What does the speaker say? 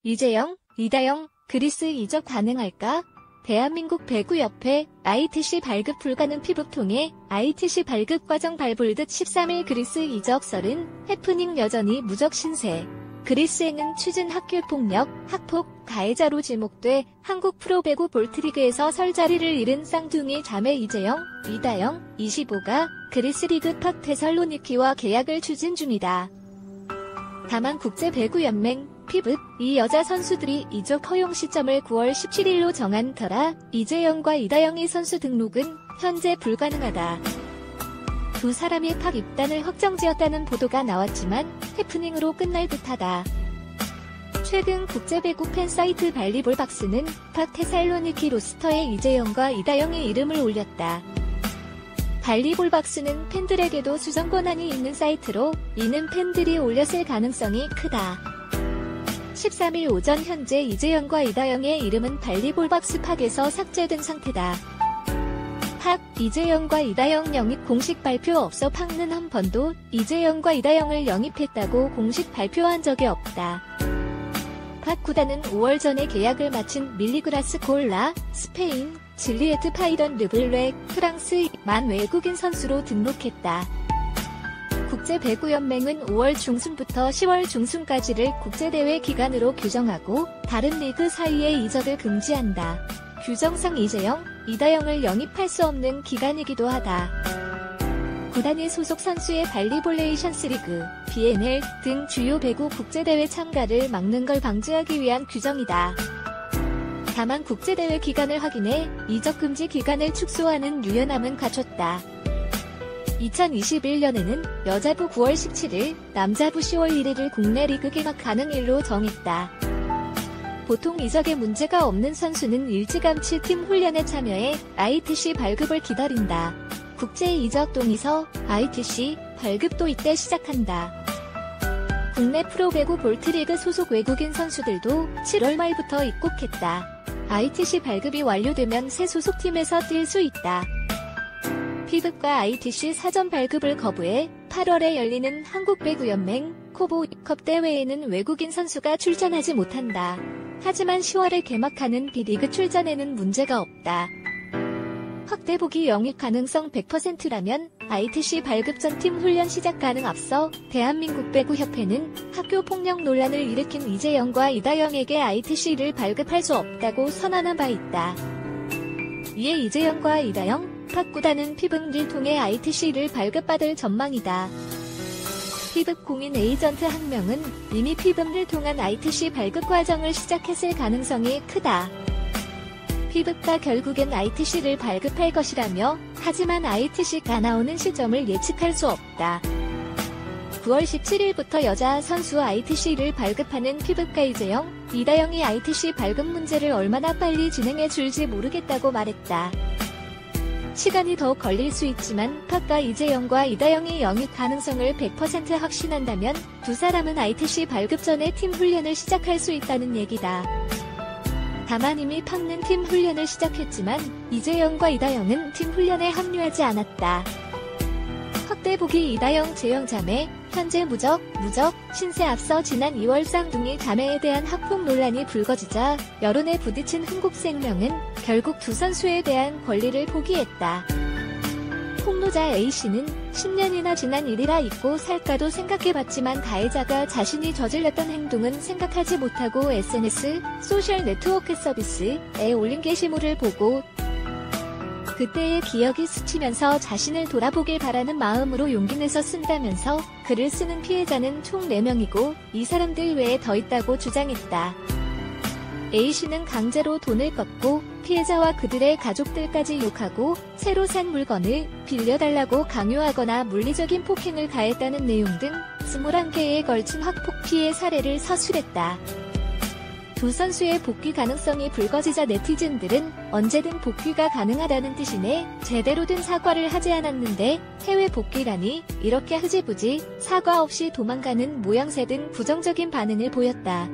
이재영, 이다영, 그리스 이적 가능할까? 대한민국 배구협회 ITC 발급 불가능 피부 통해 ITC 발급 과정 발불듯 13일 그리스 이적 썰은 해프닝 여전히 무적 신세. 그리스행은 추진 학교폭력, 학폭, 가해자로 지목돼 한국 프로배구 볼트리그에서 설 자리를 잃은 쌍둥이 자매 이재영, 이다영, 25가 그리스 리그 팍 테살로니키와 계약을 추진 중이다. 다만 국제배구연맹, 피브, 이 여자 선수들이 이적 허용 시점을 9월 17일로 정한 터라 이재영과 이다영의 선수 등록은 현재 불가능하다. 두 사람이 팍 입단을 확정지었다는 보도가 나왔지만 해프닝으로 끝날 듯하다. 최근 국제배구 팬사이트 발리볼박스는 팍 테살로니키 로스터에 이재영과 이다영의 이름을 올렸다. 발리볼박스는 팬들에게도 수정 권한이 있는 사이트로 이는 팬들이 올렸을 가능성이 크다. 13일 오전 현재 이재영과 이다영의 이름은 발리볼박스 팍에서 삭제된 상태다. 팍, 이재영과 이다영 영입 공식 발표 없어 팍는 한 번도 이재영과 이다영을 영입했다고 공식 발표한 적이 없다. 팍 구단은 5월 전에 계약을 마친 밀리그라스 골라, 스페인, 질리에트 파이던 르블레, 프랑스만 외국인 선수로 등록했다. 국제배구연맹은 5월 중순부터 10월 중순까지를 국제대회 기간으로 규정하고 다른 리그 사이의 이적을 금지한다. 규정상 이재영, 이다영을 영입할 수 없는 기간이기도 하다. 구단이 소속 선수의 발리볼 네이션스 리그, BNL 등 주요 배구 국제대회 참가를 막는 걸 방지하기 위한 규정이다. 다만 국제대회 기간을 확인해 이적 금지 기간을 축소하는 유연함은 갖췄다. 2021년에는 여자부 9월 17일, 남자부 10월 1일을 국내 리그 개막 가능일로 정했다. 보통 이적에 문제가 없는 선수는 일찌감치 팀 훈련에 참여해 ITC 발급을 기다린다. 국제 이적 동의서, ITC 발급도 이때 시작한다. 국내 프로배구 볼트리그 소속 외국인 선수들도 7월 말부터 입국했다. ITC 발급이 완료되면 새 소속팀에서 뛸 수 있다. 피브과 ITC 사전 발급을 거부해 8월에 열리는 한국배구연맹 코보컵 대회에는 외국인 선수가 출전하지 못한다. 하지만 10월에 개막하는 B리그 출전에는 문제가 없다. 확대보기 영입 가능성 100%라면 ITC 발급 전 팀 훈련 시작 가능 앞서 대한민국 배구협회는 학교폭력 논란을 일으킨 이재영과 이다영에게 ITC를 발급할 수 없다고 선언한 바 있다. 이에 이재영과 이다영, 팍 구단은 피브를 통해 ITC를 발급받을 전망이다. 피브 공인 에이전트 한 명은 이미 피브를 통한 ITC 발급 과정을 시작했을 가능성이 크다. 피브가 결국엔 ITC를 발급할 것이라며 하지만 ITC가 나오는 시점을 예측할 수 없다. 9월 17일부터 여자 선수 ITC를 발급하는 피브가 이재영, 이다영이 ITC 발급 문제를 얼마나 빨리 진행해 줄지 모르겠다고 말했다. 시간이 더 걸릴 수 있지만 팍과 이재영과 이다영의 영입 가능성을 100% 확신한다면 두 사람은 ITC 발급 전에 팀 훈련을 시작할 수 있다는 얘기다. 다만 이미 팍는 팀 훈련을 시작했지만 이재영과 이다영은 팀 훈련에 합류하지 않았다. 확대보기 이다영 재영 자매, 현재 무적, 신세 앞서 지난 2월 쌍둥이 자매에 대한 학폭 논란이 불거지자 여론에 부딪힌 흥국생명은 결국 두 선수에 대한 권리를 포기했다. 폭로자 A씨는 10년이나 지난 일이라 잊고 살까도 생각해봤지만 가해자가 자신이 저질렀던 행동은 생각하지 못하고 SNS, 소셜 네트워크 서비스에 올린 게시물을 보고 그때의 기억이 스치면서 자신을 돌아보길 바라는 마음으로 용기 내서 쓴다면서 글을 쓰는 피해자는 총 4명이고 이 사람들 외에 더 있다고 주장했다. A씨는 강제로 돈을 걷고 피해자와 그들의 가족들까지 욕하고 새로 산 물건을 빌려달라고 강요하거나 물리적인 폭행을 가했다는 내용 등 21개에 걸친 학폭 피해 사례를 서술했다. 두 선수의 복귀 가능성이 불거지자 네티즌들은 언제든 복귀가 가능하다는 뜻이네 제대로 된 사과를 하지 않았는데 해외 복귀라니 이렇게 흐지부지 사과 없이 도망가는 모양새 등 부정적인 반응을 보였다.